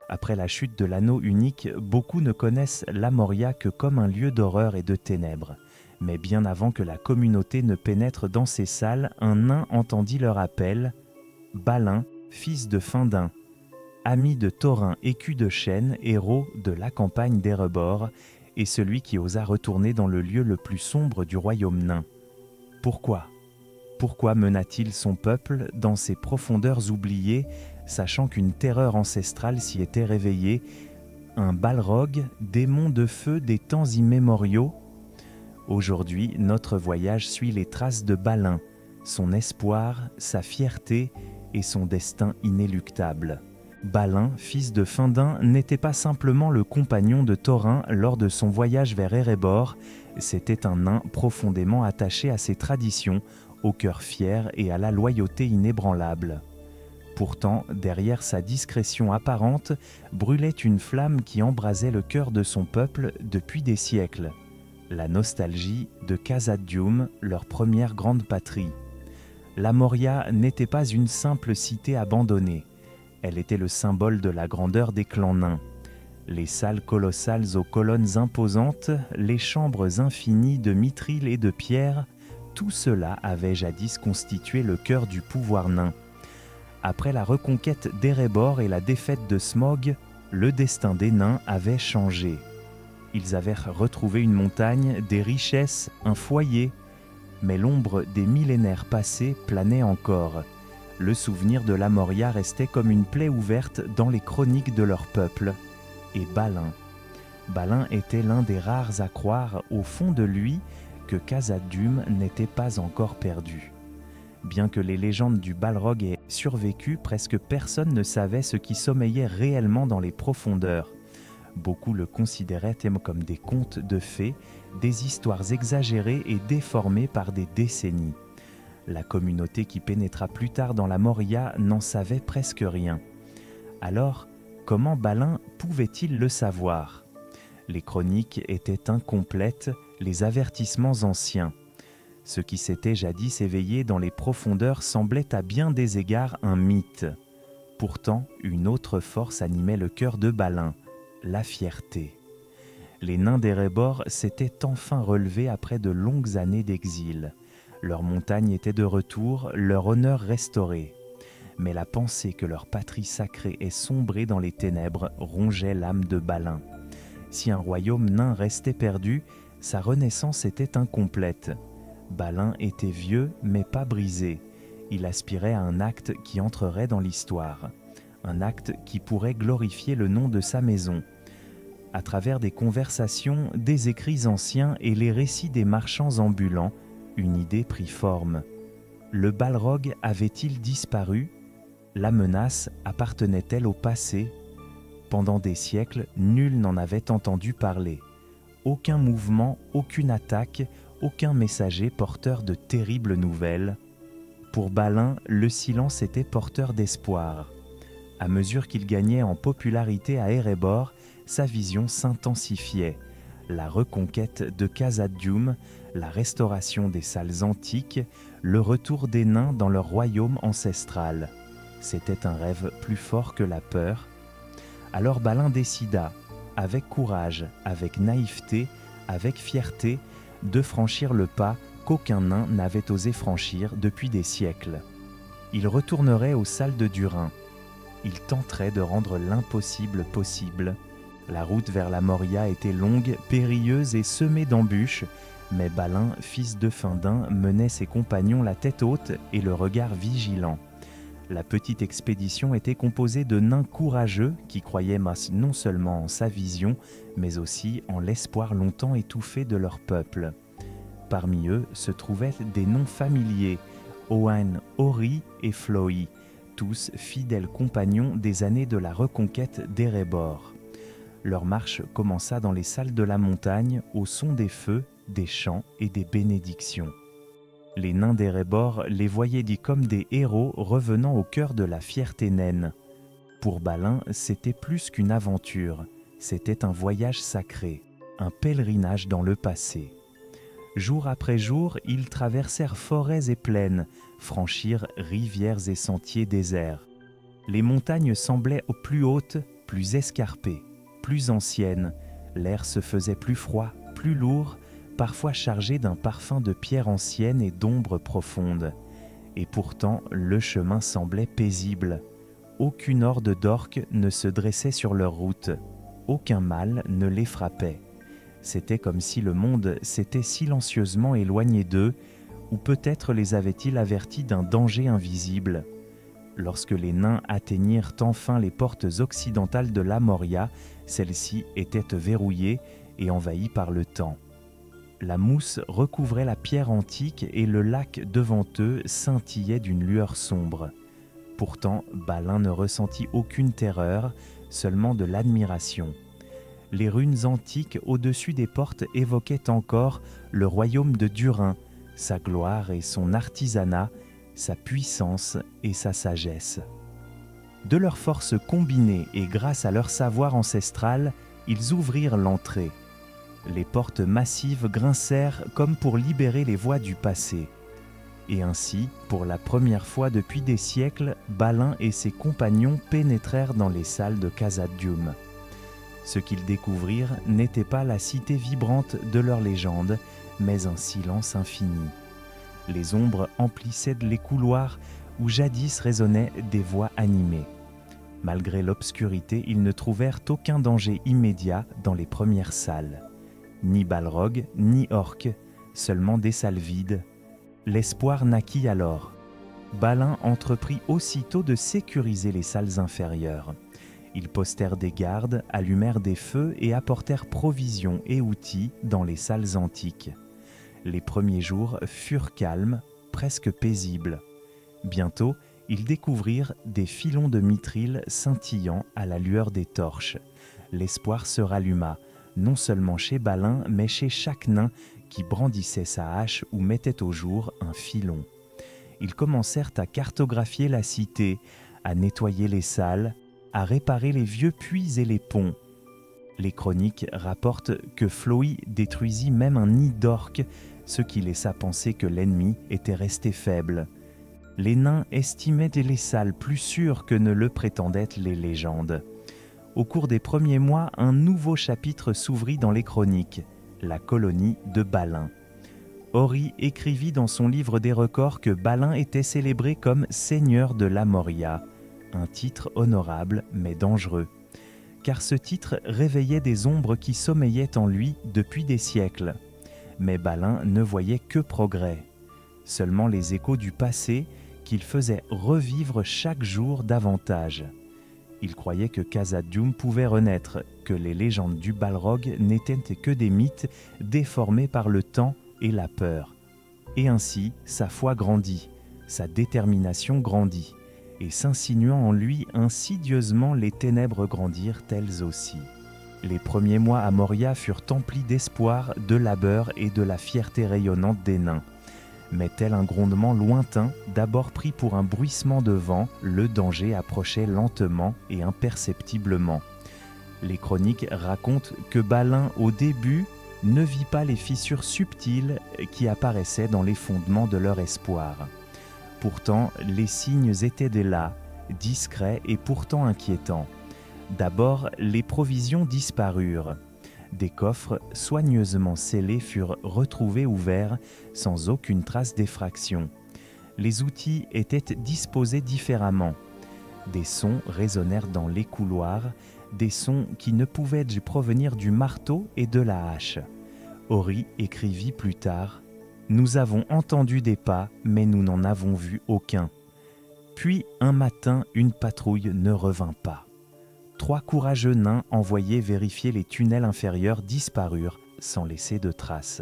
Après la chute de l'anneau unique, beaucoup ne connaissent la Moria que comme un lieu d'horreur et de ténèbres. Mais bien avant que la communauté ne pénètre dans ces salles, un nain entendit leur appel. Balin, fils de Findin, ami de Thorin, écu de chêne, héros de la campagne d'Erebor, et celui qui osa retourner dans le lieu le plus sombre du royaume nain. Pourquoi ? Pourquoi mena-t-il son peuple dans ces profondeurs oubliées, sachant qu'une terreur ancestrale s'y était réveillée, un Balrog, démon de feu des temps immémoriaux? Aujourd'hui, notre voyage suit les traces de Balin, son espoir, sa fierté et son destin inéluctable. Balin, fils de Findin, n'était pas simplement le compagnon de Thorin lors de son voyage vers Erebor, c'était un nain profondément attaché à ses traditions, au cœur fier et à la loyauté inébranlable. Pourtant, derrière sa discrétion apparente, brûlait une flamme qui embrasait le cœur de son peuple depuis des siècles. La nostalgie de Khazad-dûm, leur première grande patrie. La Moria n'était pas une simple cité abandonnée. Elle était le symbole de la grandeur des clans nains. Les salles colossales aux colonnes imposantes, les chambres infinies de mithril et de pierre, tout cela avait jadis constitué le cœur du pouvoir nain. Après la reconquête d'Erebor et la défaite de Smaug, le destin des nains avait changé. Ils avaient retrouvé une montagne, des richesses, un foyer, mais l'ombre des millénaires passés planait encore. Le souvenir de la Moria restait comme une plaie ouverte dans les chroniques de leur peuple. Et Balin. Balin était l'un des rares à croire, au fond de lui, que Khazad-dûm n'était pas encore perdu. Bien que les légendes du Balrog aient survécu, presque personne ne savait ce qui sommeillait réellement dans les profondeurs. Beaucoup le considéraient comme des contes de fées, des histoires exagérées et déformées par des décennies. La communauté qui pénétra plus tard dans la Moria n'en savait presque rien. Alors, comment Balin pouvait-il le savoir ? Les chroniques étaient incomplètes, les avertissements anciens. Ce qui s'était jadis éveillé dans les profondeurs semblait à bien des égards un mythe. Pourtant, une autre force animait le cœur de Balin, la fierté. Les nains d'Erebor s'étaient enfin relevés après de longues années d'exil. Leur montagne était de retour, leur honneur restauré. Mais la pensée que leur patrie sacrée est sombrée dans les ténèbres rongeait l'âme de Balin. Si un royaume nain restait perdu, sa renaissance était incomplète. Balin était vieux, mais pas brisé. Il aspirait à un acte qui entrerait dans l'histoire. Un acte qui pourrait glorifier le nom de sa maison. À travers des conversations, des écrits anciens et les récits des marchands ambulants, une idée prit forme. Le Balrog avait-il disparu ? La menace appartenait-elle au passé ? Pendant des siècles, nul n'en avait entendu parler. Aucun mouvement, aucune attaque, aucun messager porteur de terribles nouvelles. Pour Balin, le silence était porteur d'espoir. À mesure qu'il gagnait en popularité à Erebor, sa vision s'intensifiait. La reconquête de Khazad-dûm, la restauration des salles antiques, le retour des nains dans leur royaume ancestral. C'était un rêve plus fort que la peur. Alors Balin décida, avec courage, avec naïveté, avec fierté, de franchir le pas qu'aucun nain n'avait osé franchir depuis des siècles. Il retournerait aux salles de Durin. Il tenterait de rendre l'impossible possible. La route vers la Moria était longue, périlleuse et semée d'embûches, mais Balin, fils de Findin, menait ses compagnons la tête haute et le regard vigilant. La petite expédition était composée de nains courageux qui croyaient non seulement en sa vision, mais aussi en l'espoir longtemps étouffé de leur peuple. Parmi eux se trouvaient des noms familiers, Owain, Ori et Floy, tous fidèles compagnons des années de la reconquête d'Erebor. Leur marche commença dans les salles de la montagne, au son des feux, des chants et des bénédictions. Les nains d'Erebor les voyaient dits comme des héros revenant au cœur de la fierté naine. Pour Balin, c'était plus qu'une aventure, c'était un voyage sacré, un pèlerinage dans le passé. Jour après jour, ils traversèrent forêts et plaines, franchirent rivières et sentiers déserts. Les montagnes semblaient plus hautes, plus escarpées, plus anciennes, l'air se faisait plus froid, plus lourd, parfois chargé d'un parfum de pierre ancienne et d'ombre profonde. Et pourtant, le chemin semblait paisible. Aucune horde d'orques ne se dressait sur leur route. Aucun mal ne les frappait. C'était comme si le monde s'était silencieusement éloigné d'eux, ou peut-être les avait-il avertis d'un danger invisible. Lorsque les nains atteignirent enfin les portes occidentales de la Moria, celles-ci étaient verrouillées et envahies par le temps. La mousse recouvrait la pierre antique et le lac devant eux scintillait d'une lueur sombre. Pourtant, Balin ne ressentit aucune terreur, seulement de l'admiration. Les runes antiques au-dessus des portes évoquaient encore le royaume de Durin, sa gloire et son artisanat, sa puissance et sa sagesse. De leurs forces combinées et grâce à leur savoir ancestral, ils ouvrirent l'entrée. Les portes massives grincèrent comme pour libérer les voix du passé. Et ainsi, pour la première fois depuis des siècles, Balin et ses compagnons pénétrèrent dans les salles de Khazad-dûm. Ce qu'ils découvrirent n'était pas la cité vibrante de leur légende, mais un silence infini. Les ombres emplissaient les couloirs où jadis résonnaient des voix animées. Malgré l'obscurité, ils ne trouvèrent aucun danger immédiat dans les premières salles. Ni Balrog, ni orques, seulement des salles vides. L'espoir naquit alors. Balin entreprit aussitôt de sécuriser les salles inférieures. Ils postèrent des gardes, allumèrent des feux et apportèrent provisions et outils dans les salles antiques. Les premiers jours furent calmes, presque paisibles. Bientôt, ils découvrirent des filons de mithril scintillant à la lueur des torches. L'espoir se ralluma, non seulement chez Balin, mais chez chaque nain qui brandissait sa hache ou mettait au jour un filon. Ils commencèrent à cartographier la cité, à nettoyer les salles, à réparer les vieux puits et les ponts. Les chroniques rapportent que Floy détruisit même un nid d'orques, ce qui laissa penser que l'ennemi était resté faible. Les nains estimaient les salles plus sûres que ne le prétendaient les légendes. Au cours des premiers mois, un nouveau chapitre s'ouvrit dans les chroniques, la colonie de Balin. Ori écrivit dans son livre des records que Balin était célébré comme seigneur de la Moria, un titre honorable mais dangereux, car ce titre réveillait des ombres qui sommeillaient en lui depuis des siècles. Mais Balin ne voyait que progrès, seulement les échos du passé qu'il faisait revivre chaque jour davantage. Il croyait que Khazad-dûm pouvait renaître, que les légendes du Balrog n'étaient que des mythes déformés par le temps et la peur. Et ainsi, sa foi grandit, sa détermination grandit, et s'insinuant en lui insidieusement, les ténèbres grandirent elles aussi. Les premiers mois à Moria furent emplis d'espoir, de labeur et de la fierté rayonnante des nains. Mais tel un grondement lointain, d'abord pris pour un bruissement de vent, le danger approchait lentement et imperceptiblement. Les chroniques racontent que Balin, au début, ne vit pas les fissures subtiles qui apparaissaient dans les fondements de leur espoir. Pourtant, les signes étaient là, discrets et pourtant inquiétants. D'abord, les provisions disparurent. Des coffres soigneusement scellés furent retrouvés ouverts sans aucune trace d'effraction. Les outils étaient disposés différemment. Des sons résonnèrent dans les couloirs, des sons qui ne pouvaient provenir du marteau et de la hache. Ori écrivit plus tard « Nous avons entendu des pas, mais nous n'en avons vu aucun. » Puis un matin, une patrouille ne revint pas. 3 courageux nains envoyés vérifier les tunnels inférieurs disparurent sans laisser de traces.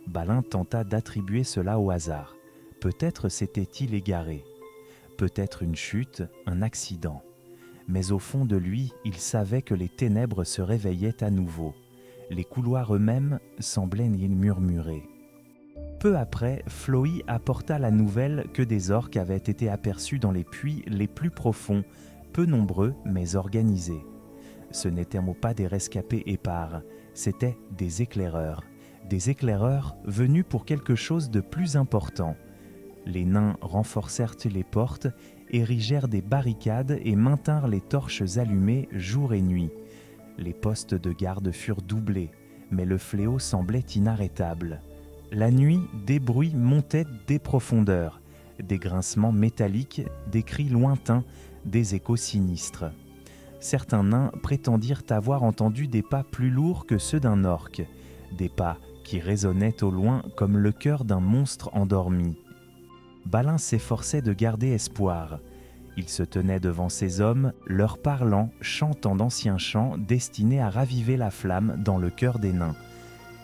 Balin tenta d'attribuer cela au hasard. Peut-être s'était-il égaré. Peut-être une chute, un accident. Mais au fond de lui, il savait que les ténèbres se réveillaient à nouveau. Les couloirs eux-mêmes semblaient y murmurer. Peu après, Floy apporta la nouvelle que des orques avaient été aperçus dans les puits les plus profonds, peu nombreux mais organisés. Ce n'étaient pas des rescapés épars, c'étaient des éclaireurs venus pour quelque chose de plus important. Les nains renforcèrent les portes érigèrent des barricades et maintinrent les torches allumées jour et nuit. Les postes de garde furent doublés, mais le fléau semblait inarrêtable. La nuit, des bruits montaient des profondeurs, des grincements métalliques, des cris lointains, des échos sinistres. Certains nains prétendirent avoir entendu des pas plus lourds que ceux d'un orque, des pas qui résonnaient au loin comme le cœur d'un monstre endormi. Balin s'efforçait de garder espoir. Il se tenait devant ces hommes, leur parlant, chantant d'anciens chants destinés à raviver la flamme dans le cœur des nains.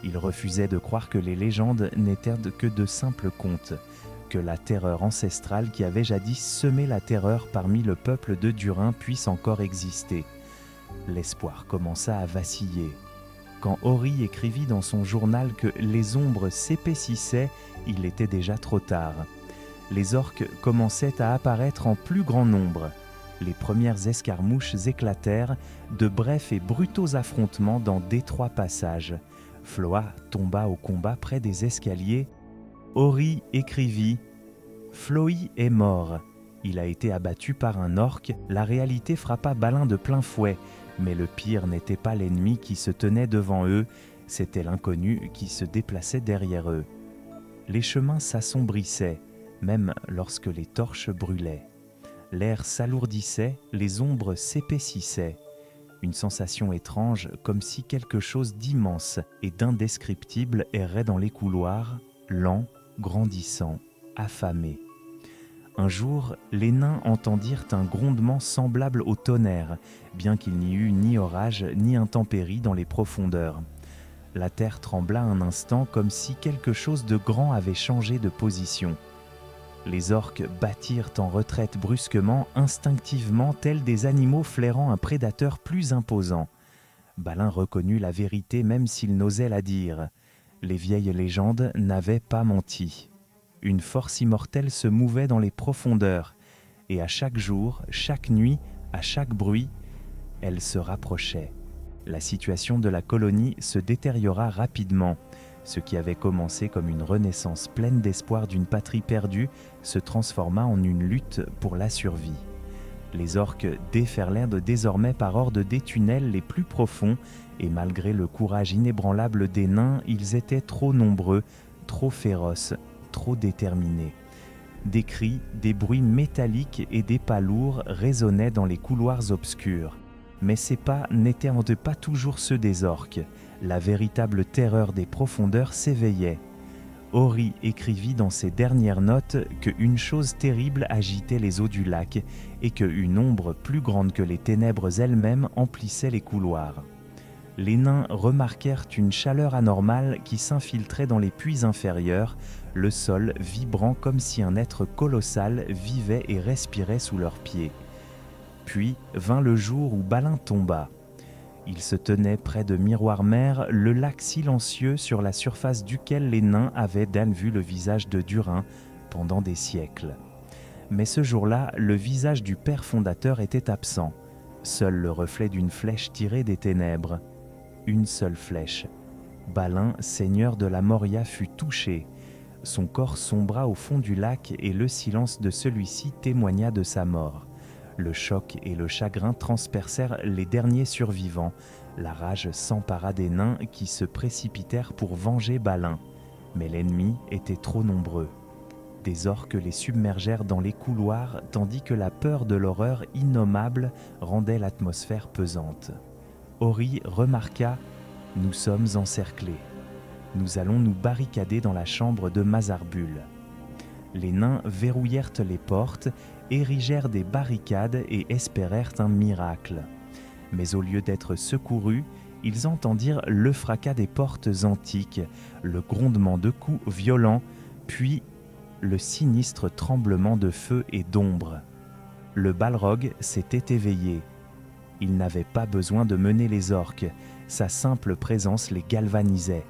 Il refusait de croire que les légendes n'étaient que de simples contes, que la terreur ancestrale qui avait jadis semé la terreur parmi le peuple de Durin puisse encore exister. L'espoir commença à vaciller. Quand Ori écrivit dans son journal que les ombres s'épaississaient, il était déjà trop tard. Les orques commençaient à apparaître en plus grand nombre. Les premières escarmouches éclatèrent, de brefs et brutaux affrontements dans d'étroits passages. Floa tomba au combat près des escaliers. Ori écrivit « Floï est mort ». Il a été abattu par un orque. La réalité frappa Balin de plein fouet, mais le pire n'était pas l'ennemi qui se tenait devant eux, c'était l'inconnu qui se déplaçait derrière eux. Les chemins s'assombrissaient, même lorsque les torches brûlaient. L'air s'alourdissait, les ombres s'épaississaient. Une sensation étrange, comme si quelque chose d'immense et d'indescriptible errait dans les couloirs, lent, grandissant, affamé. Un jour, les nains entendirent un grondement semblable au tonnerre, bien qu'il n'y eût ni orage ni intempérie dans les profondeurs. La terre trembla un instant comme si quelque chose de grand avait changé de position. Les orques battirent en retraite brusquement, instinctivement, tels des animaux flairant un prédateur plus imposant. Balin reconnut la vérité même s'il n'osait la dire. Les vieilles légendes n'avaient pas menti. Une force immortelle se mouvait dans les profondeurs, et à chaque jour, chaque nuit, à chaque bruit, elle se rapprochait. La situation de la colonie se détériora rapidement. Ce qui avait commencé comme une renaissance pleine d'espoir d'une patrie perdue se transforma en une lutte pour la survie. Les orques déferlèrent désormais par ordre des tunnels les plus profonds, et malgré le courage inébranlable des nains, ils étaient trop nombreux, trop féroces, trop déterminés. Des cris, des bruits métalliques et des pas lourds résonnaient dans les couloirs obscurs. Mais ces pas n'étaient pas toujours ceux des orques. La véritable terreur des profondeurs s'éveillait. Ori écrivit dans ses dernières notes qu'une chose terrible agitait les eaux du lac et qu'une ombre plus grande que les ténèbres elles-mêmes emplissait les couloirs. Les nains remarquèrent une chaleur anormale qui s'infiltrait dans les puits inférieurs, le sol vibrant comme si un être colossal vivait et respirait sous leurs pieds. Puis vint le jour où Balin tomba. Il se tenait près de Miroir-Mer, le lac silencieux sur la surface duquel les nains avaient déjà vu le visage de Durin pendant des siècles. Mais ce jour-là, le visage du père fondateur était absent. Seul le reflet d'une flèche tirée des ténèbres. Une seule flèche. Balin, seigneur de la Moria, fut touché. Son corps sombra au fond du lac et le silence de celui-ci témoigna de sa mort. Le choc et le chagrin transpercèrent les derniers survivants. La rage s'empara des nains qui se précipitèrent pour venger Balin. Mais l'ennemi était trop nombreux. Des orques les submergèrent dans les couloirs, tandis que la peur de l'horreur innommable rendait l'atmosphère pesante. Ori remarqua « Nous sommes encerclés. Nous allons nous barricader dans la chambre de Mazarbul. » Les nains verrouillèrent les portes, érigèrent des barricades et espérèrent un miracle. Mais au lieu d'être secourus, ils entendirent le fracas des portes antiques, le grondement de coups violents, puis le sinistre tremblement de feu et d'ombre. Le Balrog s'était éveillé. Il n'avait pas besoin de mener les orques, sa simple présence les galvanisait.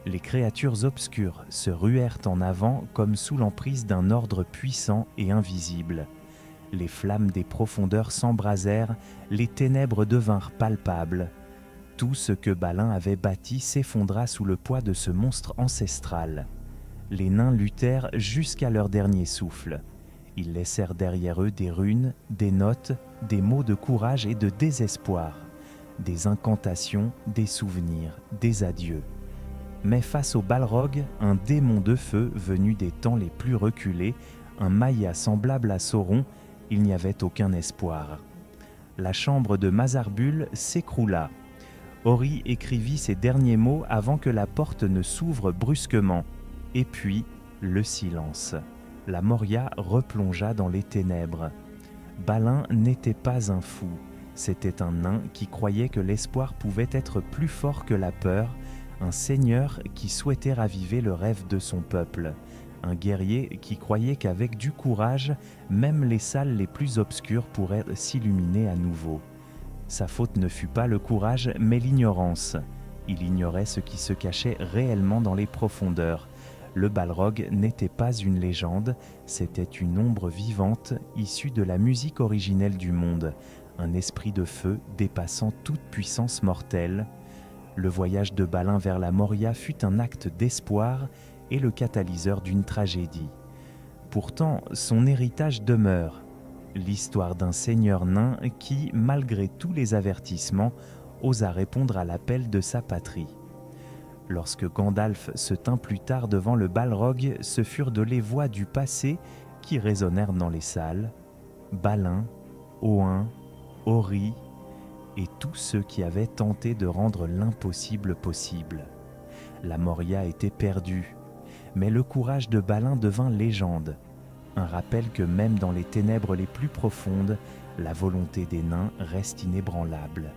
Les créatures obscures se ruèrent en avant comme sous l'emprise d'un ordre puissant et invisible. Les flammes des profondeurs s'embrasèrent, les ténèbres devinrent palpables. Tout ce que Balin avait bâti s'effondra sous le poids de ce monstre ancestral. Les nains luttèrent jusqu'à leur dernier souffle. Ils laissèrent derrière eux des runes, des notes, des mots de courage et de désespoir, des incantations, des souvenirs, des adieux. Mais face au Balrog, un démon de feu venu des temps les plus reculés, un Maia semblable à Sauron, il n'y avait aucun espoir. La chambre de Mazarbul s'écroula. Ori écrivit ces derniers mots avant que la porte ne s'ouvre brusquement. Et puis, le silence. La Moria replongea dans les ténèbres. Balin n'était pas un fou, c'était un nain qui croyait que l'espoir pouvait être plus fort que la peur, un seigneur qui souhaitait raviver le rêve de son peuple, un guerrier qui croyait qu'avec du courage, même les salles les plus obscures pourraient s'illuminer à nouveau. Sa faute ne fut pas le courage, mais l'ignorance. Il ignorait ce qui se cachait réellement dans les profondeurs. Le Balrog n'était pas une légende, c'était une ombre vivante issue de la musique originelle du monde, un esprit de feu dépassant toute puissance mortelle. Le voyage de Balin vers la Moria fut un acte d'espoir et le catalyseur d'une tragédie. Pourtant, son héritage demeure, l'histoire d'un seigneur nain qui, malgré tous les avertissements, osa répondre à l'appel de sa patrie. Lorsque Gandalf se tint plus tard devant le Balrog, ce furent de les voix du passé qui résonnèrent dans les salles. Balin, Oin, Ori et tous ceux qui avaient tenté de rendre l'impossible possible. La Moria était perdue, mais le courage de Balin devint légende. Un rappel que même dans les ténèbres les plus profondes, la volonté des nains reste inébranlable.